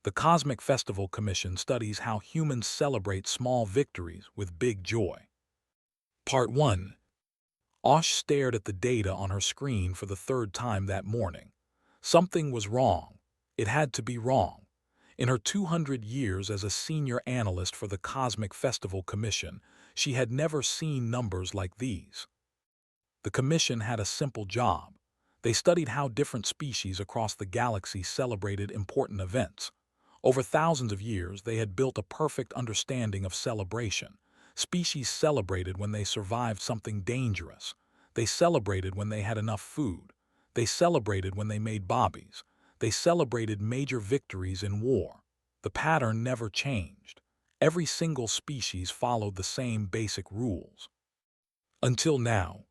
The Cosmic Festival Commission studies how humans celebrate small victories with big joy. Part 1. Osh stared at the data on her screen for the third time that morning. Something was wrong. It had to be wrong. In her 200 years as a senior analyst for the Cosmic Festival Commission, she had never seen numbers like these. The commission had a simple job. They studied how different species across the galaxy celebrated important events. Over thousands of years, they had built a perfect understanding of celebration. Species celebrated when they survived something dangerous. They celebrated when they had enough food. They celebrated when they made bobbies. They celebrated major victories in war. The pattern never changed. Every single species followed the same basic rules. Until now.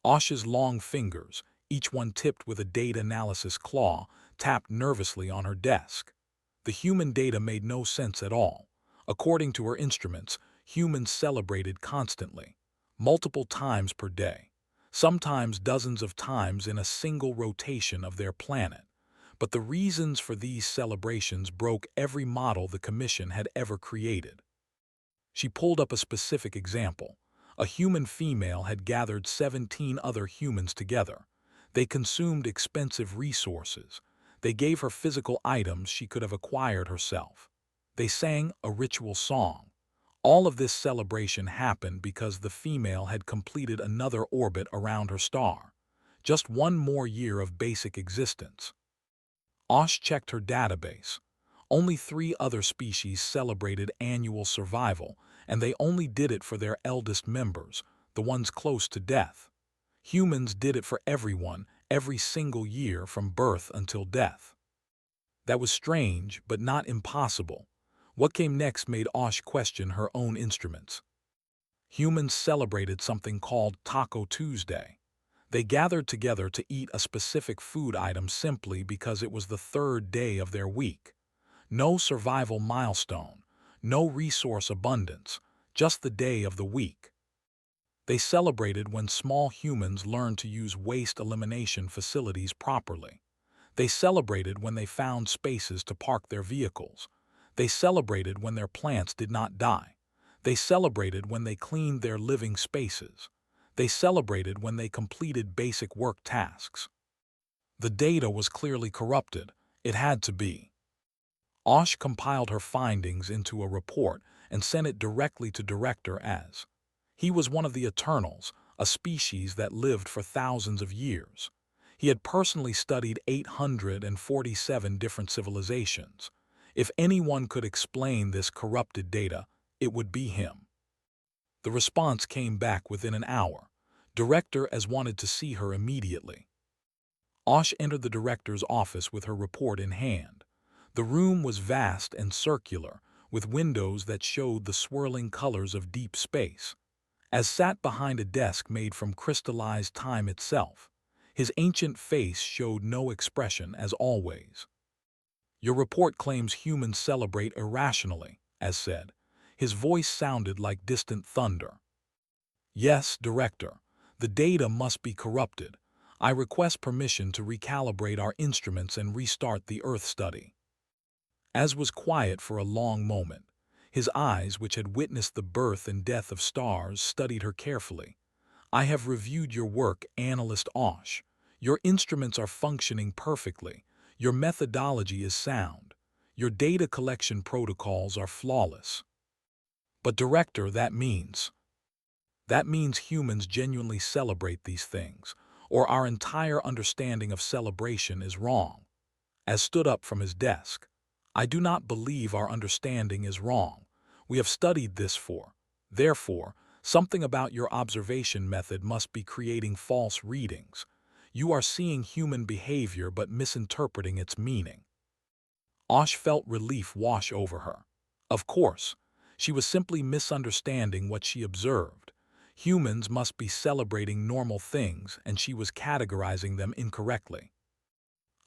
Osh's long fingers, each one tipped with a data analysis claw, tapped nervously on her desk. The human data made no sense at all. According to her instruments, humans celebrated constantly, multiple times per day, sometimes dozens of times in a single rotation of their planet. But the reasons for these celebrations broke every model the Commission had ever created. She pulled up a specific example. A human female had gathered 17 other humans together. They consumed expensive resources. They gave her physical items she could have acquired herself. They sang a ritual song. All of this celebration happened because the female had completed another orbit around her star. Just one more year of basic existence. Osh checked her database. Only 3 other species celebrated annual survival, and they only did it for their eldest members, the ones close to death. Humans did it for everyone, every single year from birth until death. That was strange, but not impossible. What came next made Osh question her own instruments. Humans celebrated something called Taco Tuesday. They gathered together to eat a specific food item simply because it was the third day of their week. No survival milestone, no resource abundance, just the day of the week. They celebrated when small humans learned to use waste elimination facilities properly. They celebrated when they found spaces to park their vehicles. They celebrated when their plants did not die. They celebrated when they cleaned their living spaces. They celebrated when they completed basic work tasks. The data was clearly corrupted. It had to be. Osh compiled her findings into a report and sent it directly to Director as. He was one of the Eternals, a species that lived for thousands of years. He had personally studied 847 different civilizations. If anyone could explain this corrupted data, it would be him. The response came back within an hour. Director as wanted to see her immediately. Osh entered the director's office with her report in hand. The room was vast and circular, with windows that showed the swirling colors of deep space. As sat behind a desk made from crystallized time itself, his ancient face showed no expression as always. Your report claims humans celebrate irrationally, as said. His voice sounded like distant thunder. Yes, Director. The data must be corrupted. I request permission to recalibrate our instruments and restart the Earth study. As was quiet for a long moment. His eyes, which had witnessed the birth and death of stars, studied her carefully. I have reviewed your work, Analyst Osh. Your instruments are functioning perfectly. Your methodology is sound. Your data collection protocols are flawless. But Director, that means humans genuinely celebrate these things, or our entire understanding of celebration is wrong. As stood up from his desk. I do not believe our understanding is wrong. We have studied this for. Therefore, something about your observation method must be creating false readings. You are seeing human behavior but misinterpreting its meaning. Osh felt relief wash over her. Of course, she was simply misunderstanding what she observed. Humans must be celebrating normal things, and she was categorizing them incorrectly.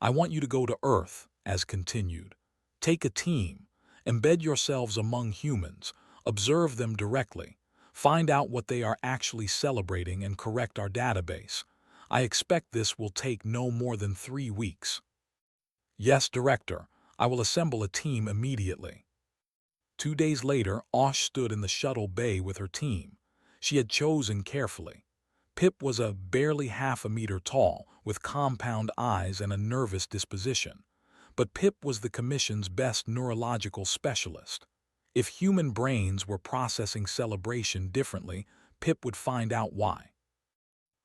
I want you to go to Earth, as continued. Take a team, embed yourselves among humans, observe them directly, find out what they are actually celebrating and correct our database. I expect this will take no more than 3 weeks. Yes, Director, I will assemble a team immediately." 2 days later, Osh stood in the shuttle bay with her team. She had chosen carefully. Pip was a barely half a meter tall, with compound eyes and a nervous disposition. But Pip was the Commission's best neurological specialist. If human brains were processing celebration differently, Pip would find out why.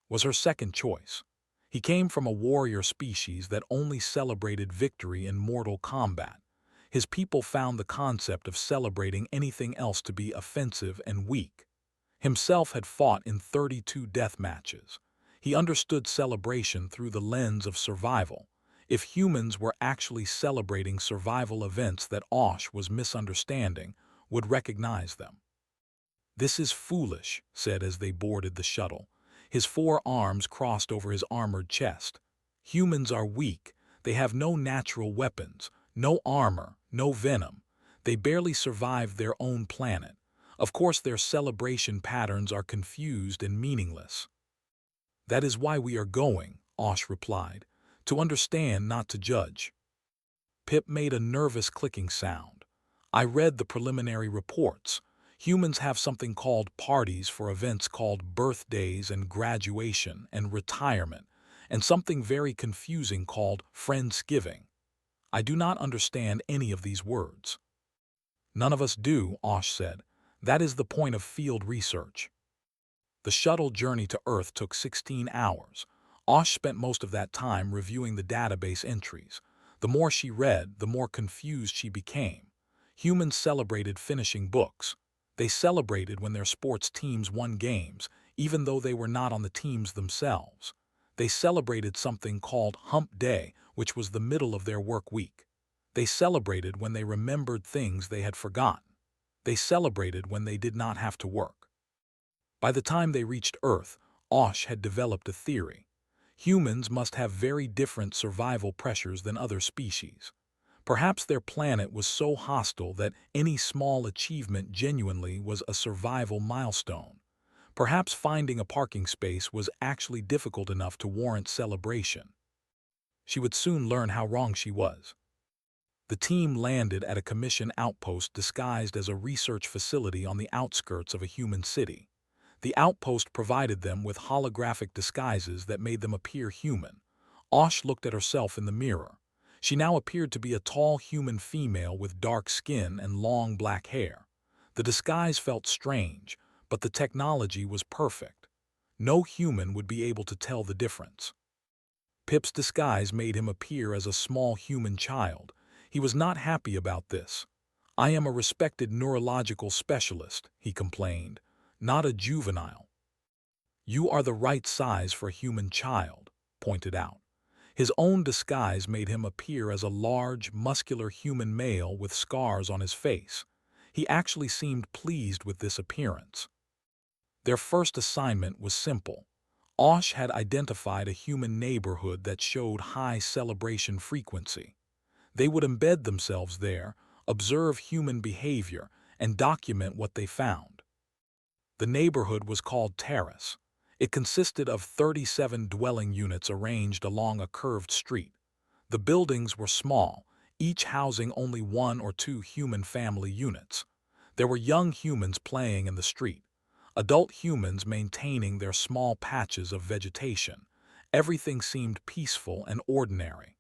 Was her second choice. He came from a warrior species that only celebrated victory in mortal combat. His people found the concept of celebrating anything else to be offensive and weak. Himself had fought in 32 death matches. He understood celebration through the lens of survival. If humans were actually celebrating survival events that Osh was misunderstanding, would recognize them. "This is foolish," said as they boarded the shuttle. His 4 arms crossed over his armored chest. "Humans are weak. They have no natural weapons, no armor, no venom. They barely survived their own planet. Of course their celebration patterns are confused and meaningless." "That is why we are going," Osh replied. "To understand, not to judge." Pip made a nervous clicking sound. "I read the preliminary reports. Humans have something called parties for events called birthdays and graduation and retirement, and something very confusing called Friendsgiving. I do not understand any of these words." "None of us do," Osh said. "That is the point of field research." The shuttle journey to Earth took 16 hours. Osh spent most of that time reviewing the database entries. The more she read, the more confused she became. Humans celebrated finishing books. They celebrated when their sports teams won games, even though they were not on the teams themselves. They celebrated something called Hump Day, which was the middle of their work week. They celebrated when they remembered things they had forgotten. They celebrated when they did not have to work. By the time they reached Earth, Osh had developed a theory. Humans must have very different survival pressures than other species. Perhaps their planet was so hostile that any small achievement genuinely was a survival milestone. Perhaps finding a parking space was actually difficult enough to warrant celebration. She would soon learn how wrong she was. The team landed at a Commission outpost disguised as a research facility on the outskirts of a human city. The outpost provided them with holographic disguises that made them appear human. Osh looked at herself in the mirror. She now appeared to be a tall human female with dark skin and long black hair. The disguise felt strange, but the technology was perfect. No human would be able to tell the difference. Pip's disguise made him appear as a small human child. He was not happy about this. "I am a respected neurological specialist," he complained, "not a juvenile." "You are the right size for a human child," pointed out. His own disguise made him appear as a large, muscular human male with scars on his face. He actually seemed pleased with this appearance. Their first assignment was simple. Osh had identified a human neighborhood that showed high celebration frequency. They would embed themselves there, observe human behavior, and document what they found. The neighborhood was called Terrace. It consisted of 37 dwelling units arranged along a curved street. The buildings were small, each housing only 1 or 2 human family units. There were young humans playing in the street, adult humans maintaining their small patches of vegetation. Everything seemed peaceful and ordinary.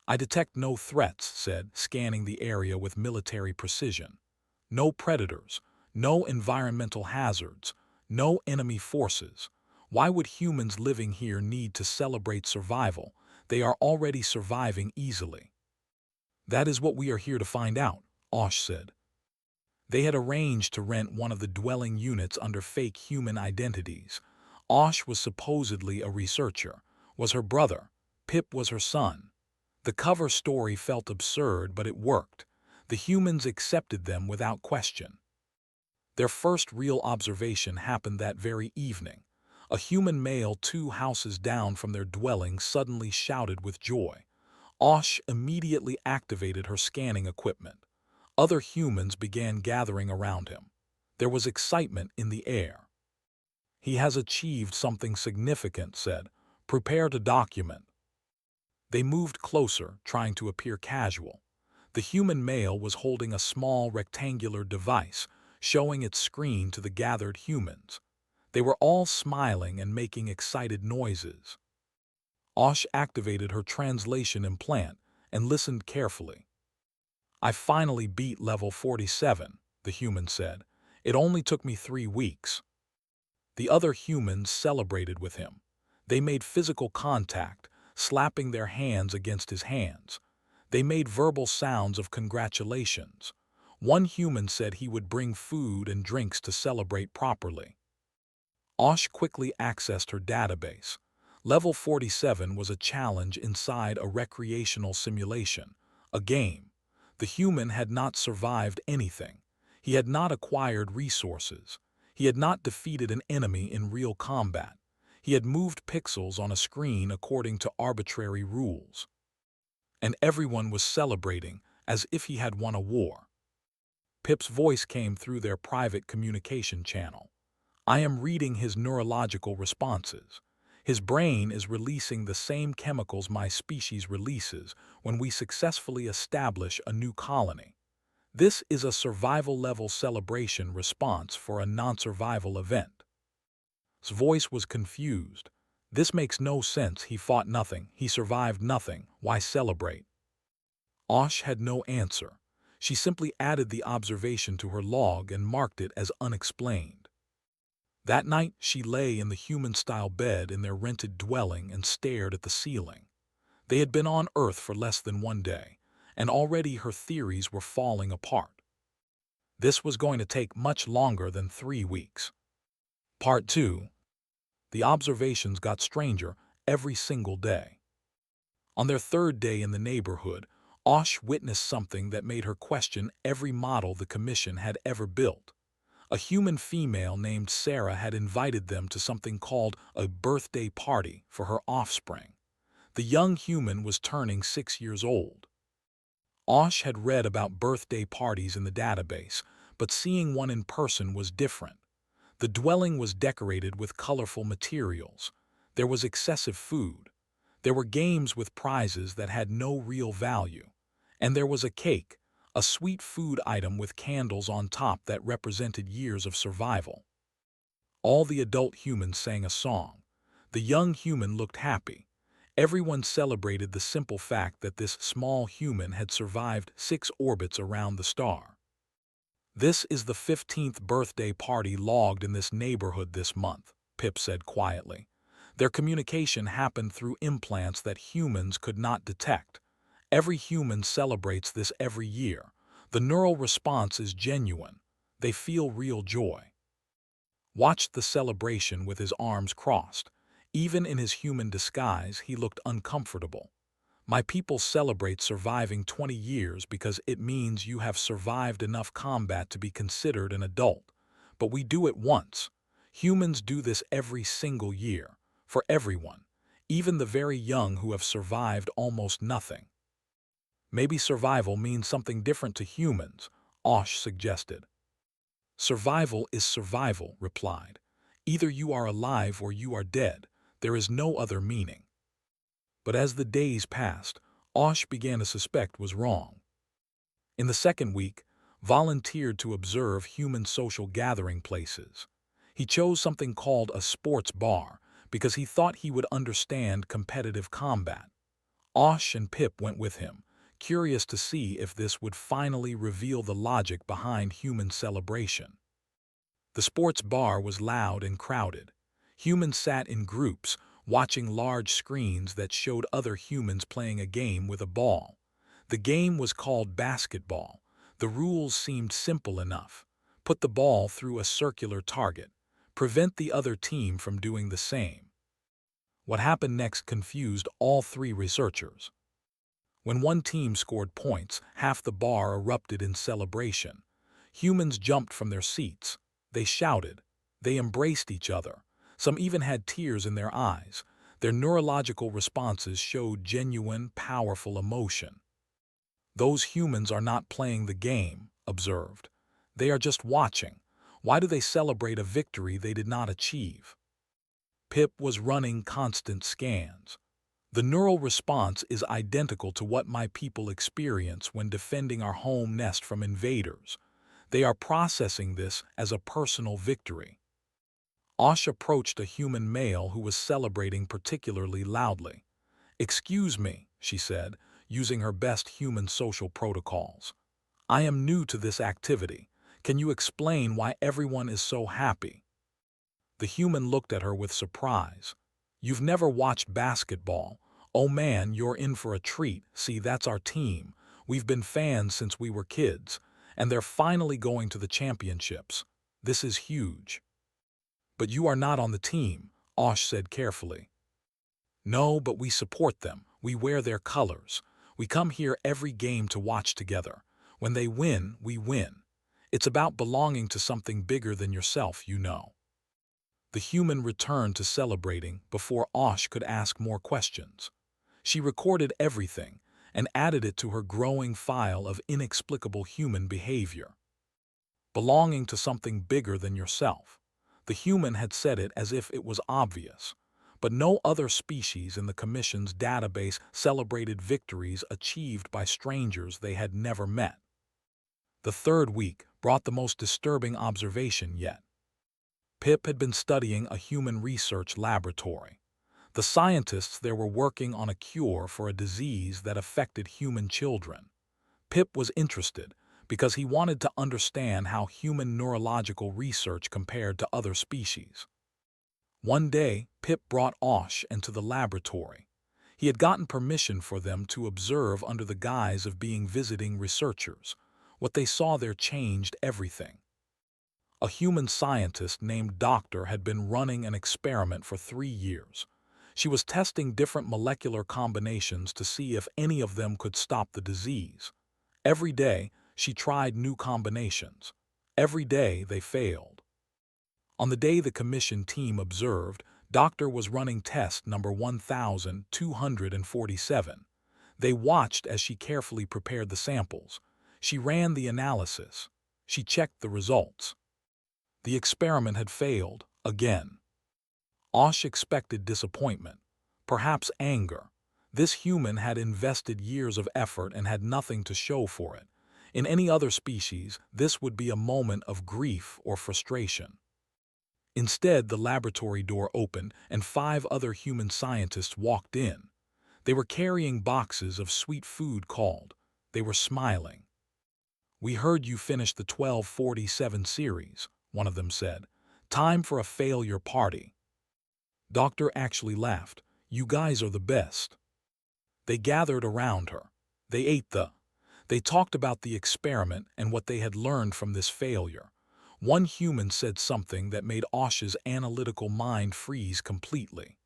"I detect no threats," said, scanning the area with military precision. "No predators, no environmental hazards, no enemy forces. Why would humans living here need to celebrate survival? They are already surviving easily." "That is what we are here to find out," Osh said. They had arranged to rent one of the dwelling units under fake human identities. Osh was supposedly a researcher, was her brother. Pip was her son. The cover story felt absurd, but it worked. The humans accepted them without question. Their first real observation happened that very evening. A human male 2 houses down from their dwelling suddenly shouted with joy. Osh immediately activated her scanning equipment. Other humans began gathering around him. There was excitement in the air. "He has achieved something significant," said. "Prepare to document." They moved closer, trying to appear casual. The human male was holding a small rectangular device, showing its screen to the gathered humans. They were all smiling and making excited noises. Osh activated her translation implant and listened carefully. "I finally beat level 47, the human said. "It only took me 3 weeks. The other humans celebrated with him. They made physical contact, slapping their hands against his hands. They made verbal sounds of congratulations. One human said he would bring food and drinks to celebrate properly. Osh quickly accessed her database. Level 47 was a challenge inside a recreational simulation, a game. The human had not survived anything. He had not acquired resources. He had not defeated an enemy in real combat. He had moved pixels on a screen according to arbitrary rules. And everyone was celebrating as if he had won a war. Pip's voice came through their private communication channel. "I am reading his neurological responses. His brain is releasing the same chemicals my species releases when we successfully establish a new colony. This is a survival-level celebration response for a non-survival event." His voice was confused. "This makes no sense. He fought nothing. He survived nothing. Why celebrate?" Osh had no answer. She simply added the observation to her log and marked it as unexplained. That night, she lay in the human-style bed in their rented dwelling and stared at the ceiling. They had been on Earth for less than 1 day, and already her theories were falling apart. This was going to take much longer than 3 weeks. Part 2. The observations got stranger every single day. On their 3rd day in the neighborhood, Osh witnessed something that made her question every model the Commission had ever built. A human female named Sarah had invited them to something called a birthday party for her offspring. The young human was turning 6 years old. Osh had read about birthday parties in the database, but seeing one in person was different. The dwelling was decorated with colorful materials. There was excessive food. There were games with prizes that had no real value. And there was a cake, a sweet food item with candles on top that represented years of survival. All the adult humans sang a song. The young human looked happy. Everyone celebrated the simple fact that this small human had survived 6 orbits around the star. "This is the 15th birthday party logged in this neighborhood this month," Pip said quietly. Their communication happened through implants that humans could not detect. Every human celebrates this every year. The neural response is genuine. They feel real joy. Watched the celebration with his arms crossed. Even in his human disguise, he looked uncomfortable. "My people celebrate surviving 20 years because it means you have survived enough combat to be considered an adult. But we do it once. Humans do this every single year, for everyone, even the very young who have survived almost nothing." "Maybe survival means something different to humans," Osh suggested. "Survival is survival," replied. "Either you are alive or you are dead. There is no other meaning." But as the days passed, Osh began to suspect was wrong. In the 2nd week, volunteered to observe human social gathering places. He chose something called a sports bar because he thought he would understand competitive combat. Osh and Pip went with him, curious to see if this would finally reveal the logic behind human celebration. The sports bar was loud and crowded. Humans sat in groups, watching large screens that showed other humans playing a game with a ball. The game was called basketball. The rules seemed simple enough. Put the ball through a circular target. Prevent the other team from doing the same. What happened next confused all 3 researchers. When one team scored points, half the bar erupted in celebration. Humans jumped from their seats. They shouted. They embraced each other. Some even had tears in their eyes. Their neurological responses showed genuine, powerful emotion. "Those humans are not playing the game," observed. "They are just watching. Why do they celebrate a victory they did not achieve?" Pip was running constant scans. The neural response is identical to what my people experience when defending our home nest from invaders. They are processing this as a personal victory. Osh approached a human male who was celebrating particularly loudly. "Excuse me," she said, using her best human social protocols. "I am new to this activity. Can you explain why everyone is so happy?" The human looked at her with surprise. "You've never watched basketball? Oh man, you're in for a treat. See, that's our team. We've been fans since we were kids, and they're finally going to the championships. This is huge." "But you are not on the team," Osh said carefully. "No, but we support them. We wear their colors. We come here every game to watch together. When they win, we win. It's about belonging to something bigger than yourself, you know." The human returned to celebrating before Osh could ask more questions. She recorded everything and added it to her growing file of inexplicable human behavior. Belonging to something bigger than yourself. The human had said it as if it was obvious, but no other species in the Commission's database celebrated victories achieved by strangers they had never met. The third week brought the most disturbing observation yet. Pip had been studying a human research laboratory. The scientists there were working on a cure for a disease that affected human children. Pip was interested because he wanted to understand how human neurological research compared to other species. One day, Pip brought Osh into the laboratory. He had gotten permission for them to observe under the guise of being visiting researchers. What they saw there changed everything. A human scientist named Doctor had been running an experiment for 3 years. She was testing different molecular combinations to see if any of them could stop the disease. Every day, she tried new combinations. Every day, they failed. On the day the commission team observed, Doctor was running test number 1247. They watched as she carefully prepared the samples. She ran the analysis. She checked the results. The experiment had failed, again. Osh expected disappointment, perhaps anger. This human had invested years of effort and had nothing to show for it. In any other species, this would be a moment of grief or frustration. Instead, the laboratory door opened and 5 other human scientists walked in. They were carrying boxes of sweet food called. They were smiling. "We heard you finished the 1247 series," one of them said. "Time for a failure party." Doctor actually laughed. "You guys are the best." They gathered around her. They ate They talked about the experiment and what they had learned from this failure. One human said something that made Osh's analytical mind freeze completely.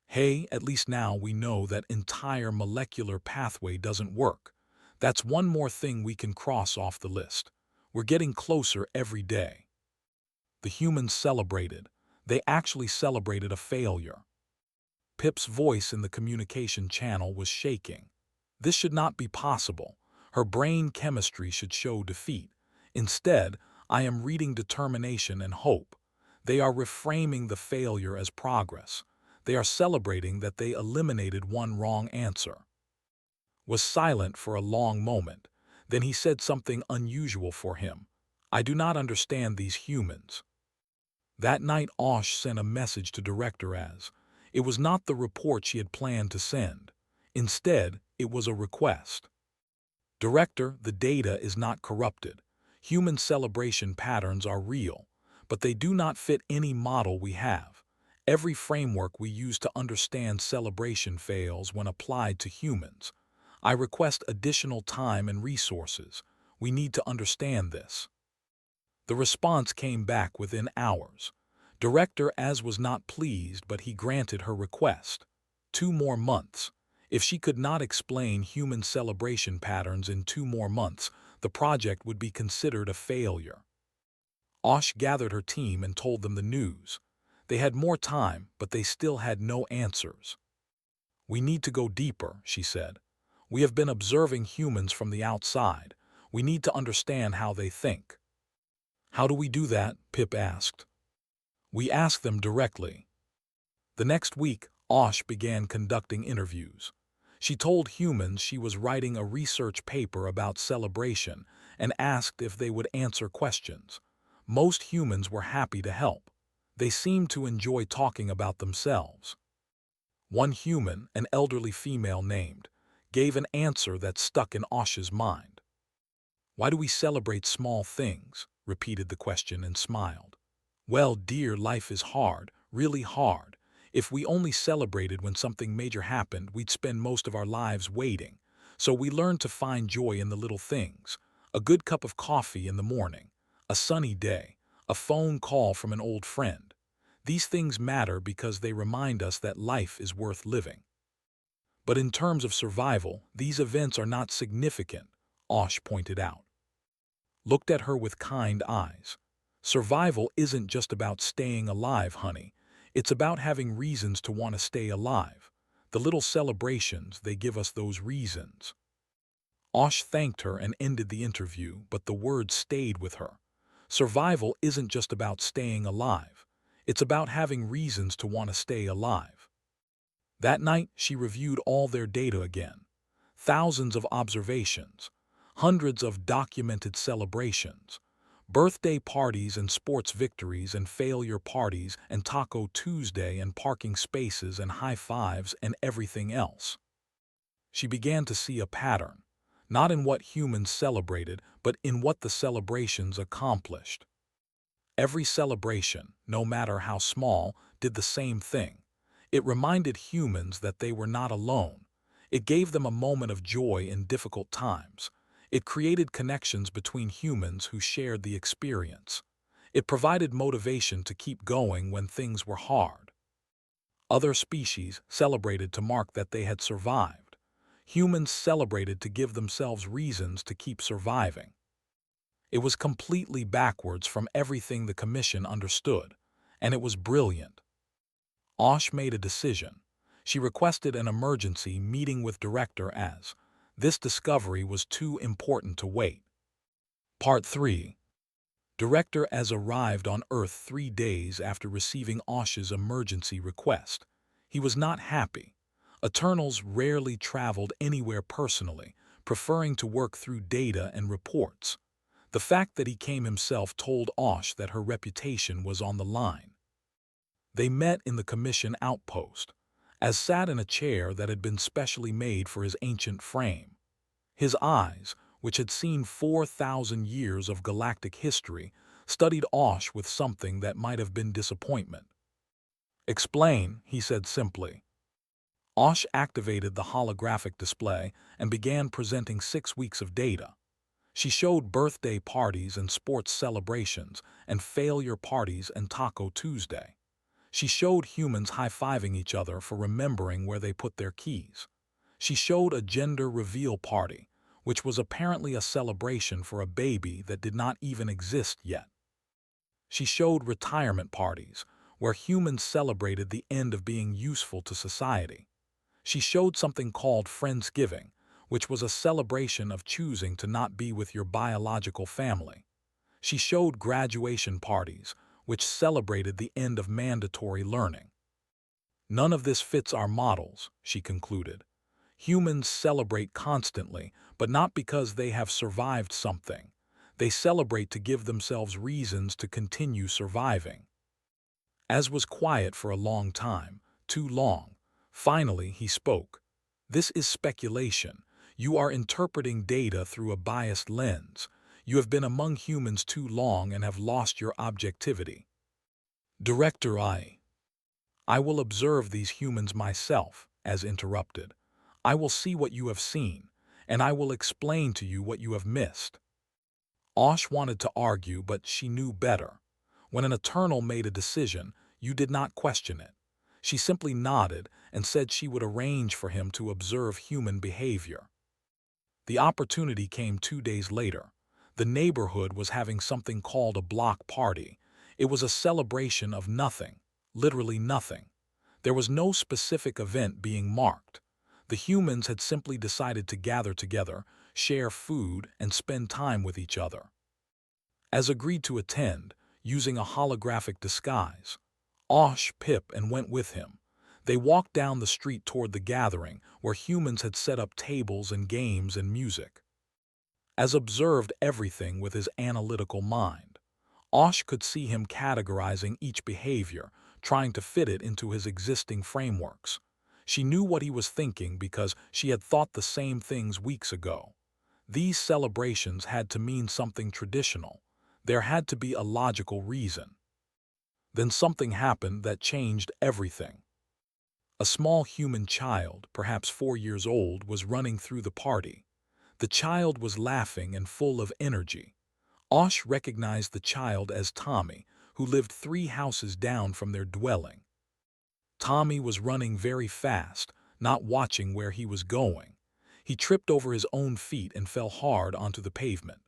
"Hey, at least now we know that entire molecular pathway doesn't work. That's one more thing we can cross off the list. We're getting closer every day." The humans celebrated. They actually celebrated a failure. Pip's voice in the communication channel was shaking. This should not be possible. Her brain chemistry should show defeat. Instead, I am reading determination and hope. They are reframing the failure as progress. They are celebrating that they eliminated one wrong answer. Was silent for a long moment. Then he said something unusual for him. "I do not understand these humans." That night Osh sent a message to Director as. It was not the report she had planned to send. Instead, it was a request. "Director, the data is not corrupted. Human celebration patterns are real, but they do not fit any model we have. Every framework we use to understand celebration fails when applied to humans. I request additional time and resources. We need to understand this." The response came back within hours. Director Az was not pleased, but he granted her request. 2 more months. If she could not explain human celebration patterns in 2 more months, the project would be considered a failure. Osh gathered her team and told them the news. They had more time, but they still had no answers. "We need to go deeper," she said. "We have been observing humans from the outside. We need to understand how they think." "How do we do that?" Pip asked. "We ask them directly." The next week, Osh began conducting interviews. She told humans she was writing a research paper about celebration and asked if they would answer questions. Most humans were happy to help. They seemed to enjoy talking about themselves. One human, an elderly female named, gave an answer that stuck in Osh's mind. "Why do we celebrate small things?" repeated the question and smiled. "Well, dear, life is hard, really hard. If we only celebrated when something major happened, we'd spend most of our lives waiting. So we learned to find joy in the little things. A good cup of coffee in the morning, a sunny day, a phone call from an old friend. These things matter because they remind us that life is worth living. But in terms of survival, these events are not significant," Osh pointed out. Looked at her with kind eyes. "Survival isn't just about staying alive, honey. It's about having reasons to want to stay alive. The little celebrations, they give us those reasons." Osh thanked her and ended the interview, but the words stayed with her. Survival isn't just about staying alive. It's about having reasons to want to stay alive. That night, she reviewed all their data again. Thousands of observations, hundreds of documented celebrations, birthday parties and sports victories and failure parties and Taco Tuesday and parking spaces and high fives and everything else. She began to see a pattern, not in what humans celebrated, but in what the celebrations accomplished. Every celebration, no matter how small, did the same thing. It reminded humans that they were not alone. It gave them a moment of joy in difficult times. It created connections between humans who shared the experience. It provided motivation to keep going when things were hard. Other species celebrated to mark that they had survived. Humans celebrated to give themselves reasons to keep surviving. It was completely backwards from everything the Commission understood, and it was brilliant. Osh made a decision. She requested an emergency meeting with Director as this discovery was too important to wait. Part 3. Director as arrived on Earth 3 days after receiving Osh's emergency request. He was not happy. Eternals rarely traveled anywhere personally, preferring to work through data and reports. The fact that he came himself told Osh that her reputation was on the line. They met in the Commission outpost, as sat in a chair that had been specially made for his ancient frame. His eyes, which had seen 4,000 years of galactic history, studied Osh with something that might have been disappointment. "Explain," he said simply. Osh activated the holographic display and began presenting 6 weeks of data. She showed birthday parties and sports celebrations and failure parties and Taco Tuesday. She showed humans high-fiving each other for remembering where they put their keys. She showed a gender reveal party, which was apparently a celebration for a baby that did not even exist yet. She showed retirement parties, where humans celebrated the end of being useful to society. She showed something called Friendsgiving, which was a celebration of choosing to not be with your biological family. She showed graduation parties, which celebrated the end of mandatory learning. "None of this fits our models," she concluded. "Humans celebrate constantly, but not because they have survived something. They celebrate to give themselves reasons to continue surviving." As was quiet for a long time, too long. Finally, he spoke. "This is speculation. You are interpreting data through a biased lens. You have been among humans too long and have lost your objectivity." Director I will observe these humans myself, as interrupted. I will see what you have seen, and I will explain to you what you have missed. Osh wanted to argue, but she knew better. When an Eternal made a decision, you did not question it. She simply nodded and said she would arrange for him to observe human behavior. The opportunity came 2 days later. The neighborhood was having something called a block party. It was a celebration of nothing, literally nothing. There was no specific event being marked. The humans had simply decided to gather together, share food, and spend time with each other. As agreed to attend, using a holographic disguise, Osh, Pip, and went with him. They walked down the street toward the gathering, where humans had set up tables and games and music. As observed everything with his analytical mind, Osh could see him categorizing each behavior, trying to fit it into his existing frameworks. She knew what he was thinking because she had thought the same things weeks ago. These celebrations had to mean something traditional. There had to be a logical reason. Then something happened that changed everything. A small human child, perhaps 4 years old, was running through the party. The child was laughing and full of energy. Osh recognized the child as Tommy, who lived 3 houses down from their dwelling. Tommy was running very fast, not watching where he was going. He tripped over his own feet and fell hard onto the pavement.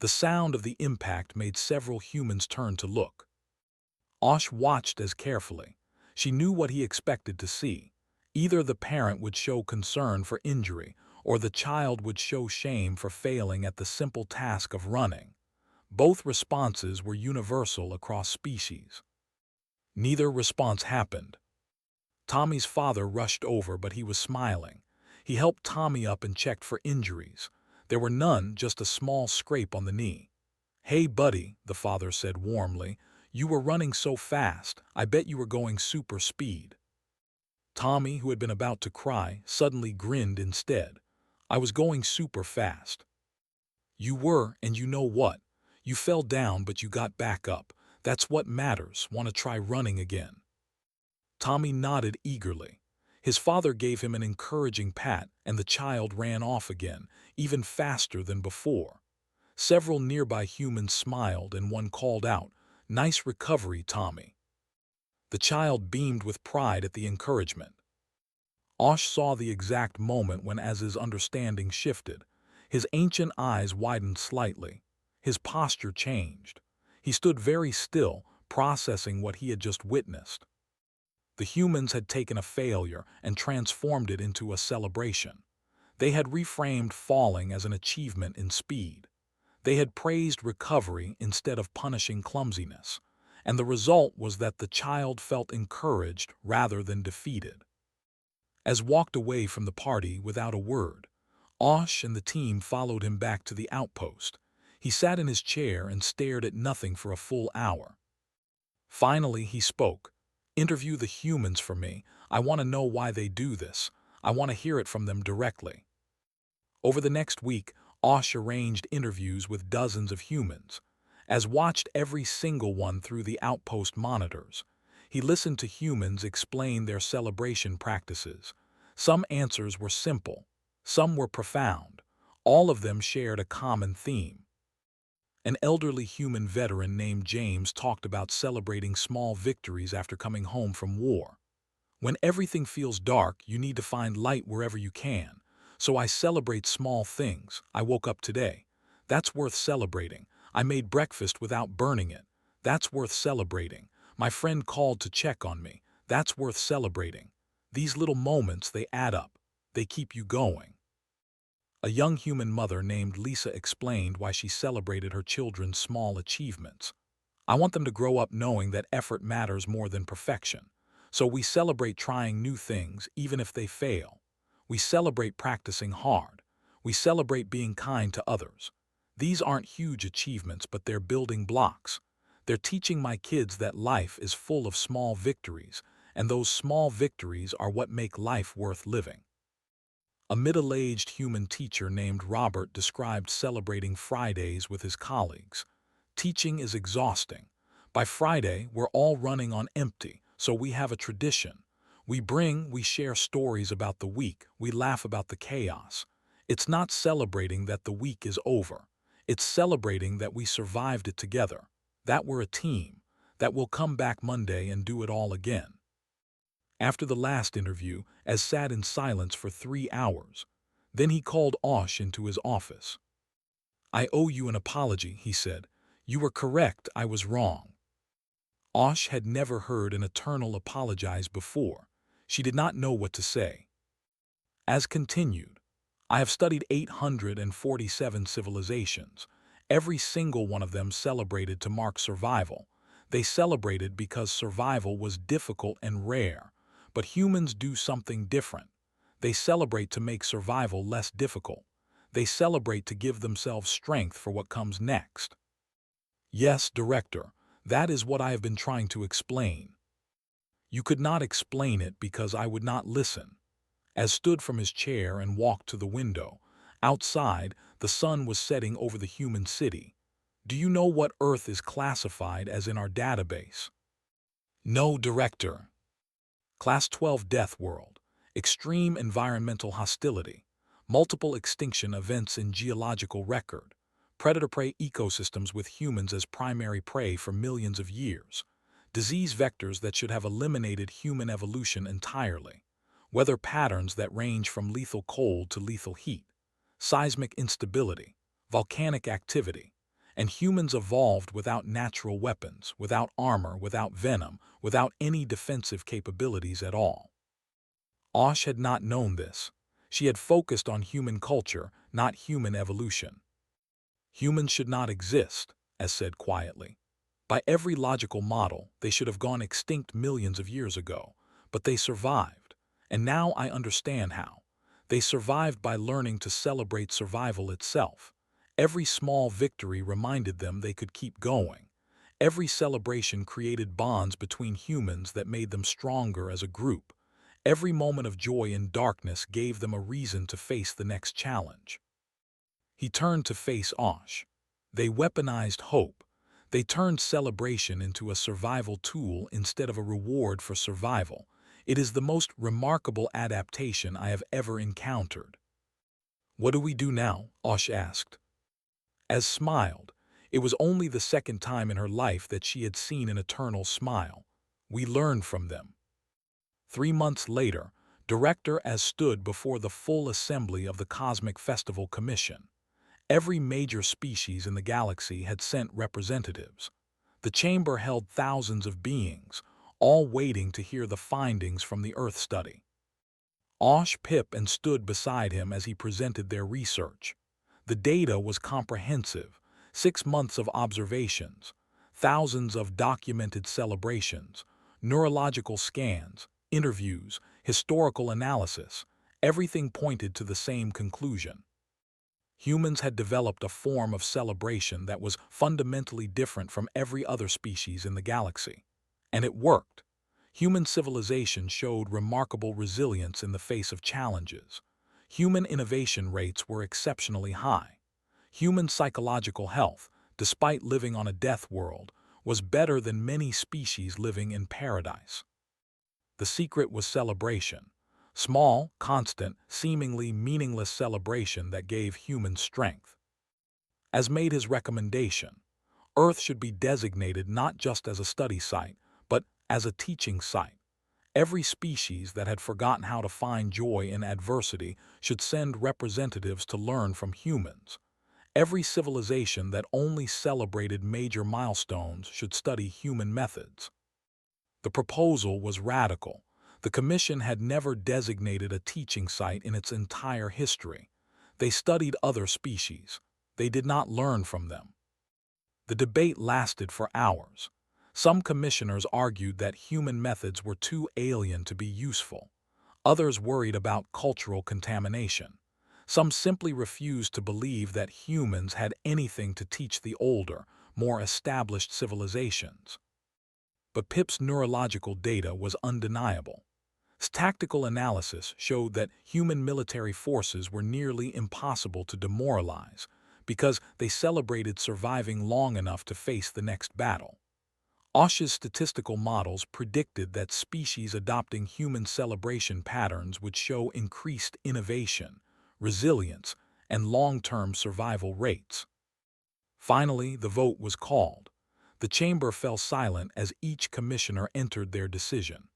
The sound of the impact made several humans turn to look. Osh watched as carefully. She knew what he expected to see. Either the parent would show concern for injury, or the child would show shame for failing at the simple task of running. Both responses were universal across species. Neither response happened. Tommy's father rushed over, but he was smiling. He helped Tommy up and checked for injuries. There were none, just a small scrape on the knee. "Hey, buddy," the father said warmly. "You were running so fast, I bet you were going super speed." Tommy, who had been about to cry, suddenly grinned instead. "I was going super fast." "You were, and you know what? You fell down, but you got back up. That's what matters. Want to try running again?" Tommy nodded eagerly. His father gave him an encouraging pat, and the child ran off again, even faster than before. Several nearby humans smiled, and one called out, "Nice recovery, Tommy." The child beamed with pride at the encouragement. Osh saw the exact moment when his understanding shifted. His ancient eyes widened slightly. His posture changed. He stood very still, processing what he had just witnessed. The humans had taken a failure and transformed it into a celebration. They had reframed falling as an achievement in speed. They had praised recovery instead of punishing clumsiness. And the result was that the child felt encouraged rather than defeated. As walked away from the party without a word, Osh and the team followed him back to the outpost. He sat in his chair and stared at nothing for a full hour. Finally, he spoke. "Interview the humans for me. I want to know why they do this. I want to hear it from them directly." Over the next week, Osh arranged interviews with dozens of humans. As watched every single one through the outpost monitors, he listened to humans explain their celebration practices. Some answers were simple. Some were profound. All of them shared a common theme. An elderly human veteran named James talked about celebrating small victories after coming home from war. "When everything feels dark, you need to find light wherever you can. So I celebrate small things. I woke up today. That's worth celebrating. I made breakfast without burning it. That's worth celebrating. My friend called to check on me. That's worth celebrating." These little moments, they add up. They keep you going. A young human mother named Lisa explained why she celebrated her children's small achievements. "I want them to grow up knowing that effort matters more than perfection. So we celebrate trying new things, even if they fail. We celebrate practicing hard. We celebrate being kind to others. These aren't huge achievements, but they're building blocks. They're teaching my kids that life is full of small victories, and those small victories are what make life worth living." A middle-aged human teacher named Robert described celebrating Fridays with his colleagues. "Teaching is exhausting. By Friday, we're all running on empty, so we have a tradition. We share stories about the week, we laugh about the chaos. It's not celebrating that the week is over. It's celebrating that we survived it together, that we're a team, that we'll come back Monday and do it all again." After the last interview, Az sat in silence for 3 hours. Then he called Osh into his office. "I owe you an apology," he said. "You were correct, I was wrong." Osh had never heard an eternal apologize before. She did not know what to say. Az continued, "I have studied 847 civilizations. Every single one of them celebrated to mark survival. They celebrated because survival was difficult and rare. But humans do something different. They celebrate to make survival less difficult. They celebrate to give themselves strength for what comes next. Yes, director, that is what I have been trying to explain. You could not explain it because I would not listen. As stood from his chair and walked to the window, outside, the sun was setting over the human city. Do you know what Earth is classified as in our database? No, director. Class 12 Death World. Extreme environmental hostility. Multiple extinction events in geological record. Predator-prey ecosystems with humans as primary prey for millions of years. Disease vectors that should have eliminated human evolution entirely. Weather patterns that range from lethal cold to lethal heat. Seismic instability. Volcanic activity. And humans evolved without natural weapons, without armor, without venom, without any defensive capabilities at all. Osh had not known this. She had focused on human culture, not human evolution. Humans should not exist, as said quietly. By every logical model, they should have gone extinct millions of years ago, but they survived. And now I understand how. They survived by learning to celebrate survival itself. Every small victory reminded them they could keep going. Every celebration created bonds between humans that made them stronger as a group. Every moment of joy in darkness gave them a reason to face the next challenge. He turned to face Osh. They weaponized hope. They turned celebration into a survival tool instead of a reward for survival. It is the most remarkable adaptation I have ever encountered. What do we do now? Osh asked. As smiled. It was only the second time in her life that she had seen an eternal smile. We learn from them. 3 months later, Director as stood before the full assembly of the Cosmic Festival Commission. Every major species in the galaxy had sent representatives. The chamber held thousands of beings, all waiting to hear the findings from the Earth study. Osh Pip and stood beside him as he presented their research. The data was comprehensive, 6 months of observations, thousands of documented celebrations, neurological scans, interviews, historical analysis. Everything pointed to the same conclusion. Humans had developed a form of celebration that was fundamentally different from every other species in the galaxy. And it worked. Human civilization showed remarkable resilience in the face of challenges. Human innovation rates were exceptionally high. Human psychological health, despite living on a death world, was better than many species living in paradise. The secret was celebration. Small, constant, seemingly meaningless celebration that gave humans strength. As made his recommendation, Earth should be designated not just as a study site, but as a teaching site. Every species that had forgotten how to find joy in adversity should send representatives to learn from humans. Every civilization that only celebrated major milestones should study human methods. The proposal was radical. The Commission had never designated a teaching site in its entire history. They studied other species. They did not learn from them. The debate lasted for hours. Some commissioners argued that human methods were too alien to be useful. Others worried about cultural contamination. Some simply refused to believe that humans had anything to teach the older, more established civilizations. But Pip's neurological data was undeniable. Tactical analysis showed that human military forces were nearly impossible to demoralize because they celebrated surviving long enough to face the next battle. Osh's statistical models predicted that species adopting human celebration patterns would show increased innovation, resilience, and long-term survival rates. Finally, the vote was called. The chamber fell silent as each commissioner entered their decision.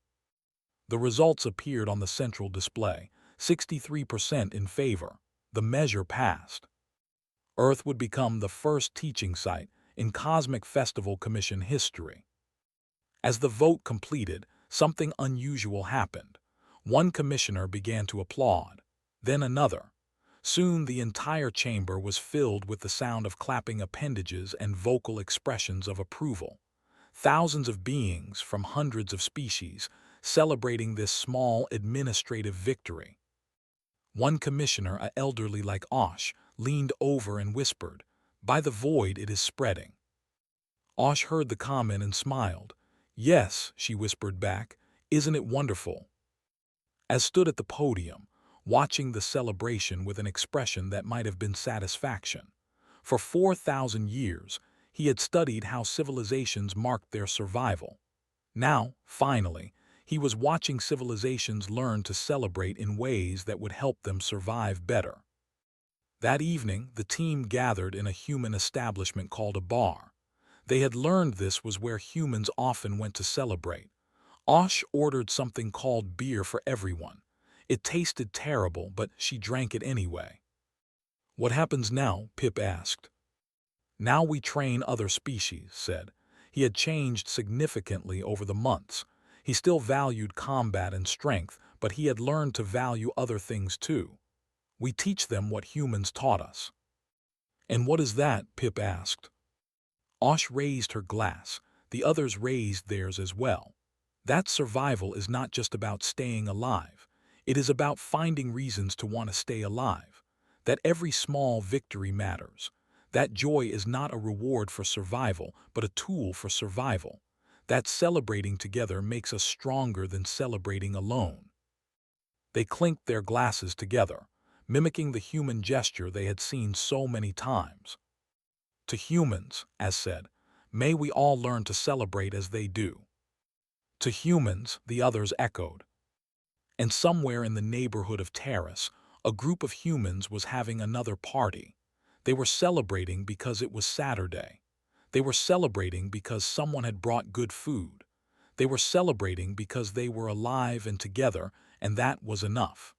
The results appeared on the central display, 63% in favor. The measure passed. Earth would become the first teaching site in Cosmic Festival Commission history. As the vote completed, something unusual happened. One commissioner began to applaud, then another. Soon the entire chamber was filled with the sound of clapping appendages and vocal expressions of approval. Thousands of beings from hundreds of species celebrating this small administrative victory. One commissioner, a elderly like Osh, leaned over and whispered, "By the void it is spreading." Osh heard the comment and smiled. "Yes," she whispered back, "isn't it wonderful?" As stood at the podium, watching the celebration with an expression that might have been satisfaction. For 4,000 years, he had studied how civilizations marked their survival. Now, finally, he was watching civilizations learn to celebrate in ways that would help them survive better. That evening, the team gathered in a human establishment called a bar. They had learned this was where humans often went to celebrate. Osh ordered something called beer for everyone. It tasted terrible, but she drank it anyway. "What happens now?" Pip asked. "Now we train other species," said. He had changed significantly over the months. He still valued combat and strength, but he had learned to value other things too. "We teach them what humans taught us." "And what is that?" Pip asked. Osh raised her glass. The others raised theirs as well. "That survival is not just about staying alive. It is about finding reasons to want to stay alive. That every small victory matters. That joy is not a reward for survival, but a tool for survival. That celebrating together makes us stronger than celebrating alone." They clinked their glasses together, mimicking the human gesture they had seen so many times. "To humans," as said, "may we all learn to celebrate as they do." "To humans," the others echoed. And somewhere in the neighborhood of Terrace, a group of humans was having another party. They were celebrating because it was Saturday. They were celebrating because someone had brought good food. They were celebrating because they were alive and together, and that was enough.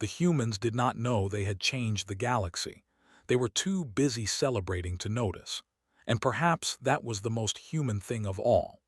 The humans did not know they had changed the galaxy. They were too busy celebrating to notice. And perhaps that was the most human thing of all.